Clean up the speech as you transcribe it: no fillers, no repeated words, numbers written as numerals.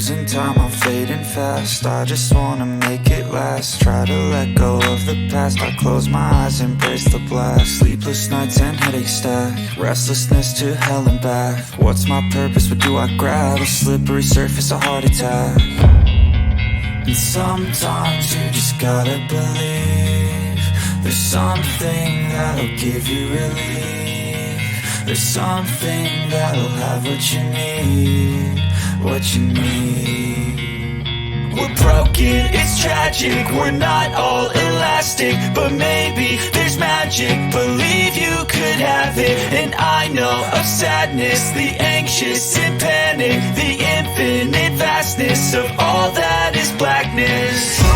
losing time, I'm fading fast. I just wanna make it last. Try to let go of the past. I close my eyes, embrace the blast. Sleepless nights and headaches stack. Restlessness to hell and back. What's my purpose, what do I grab? A slippery surface, a heart attack. And sometimes you just gotta believe there's something that'll give you relief. There's something that'll have what you need, what you need. We're broken, it's tragic, we're not all elastic, but maybe there's magic, believe you could have it. And I know of sadness, the anxious and panic, the infinite vastness of all that is blackness.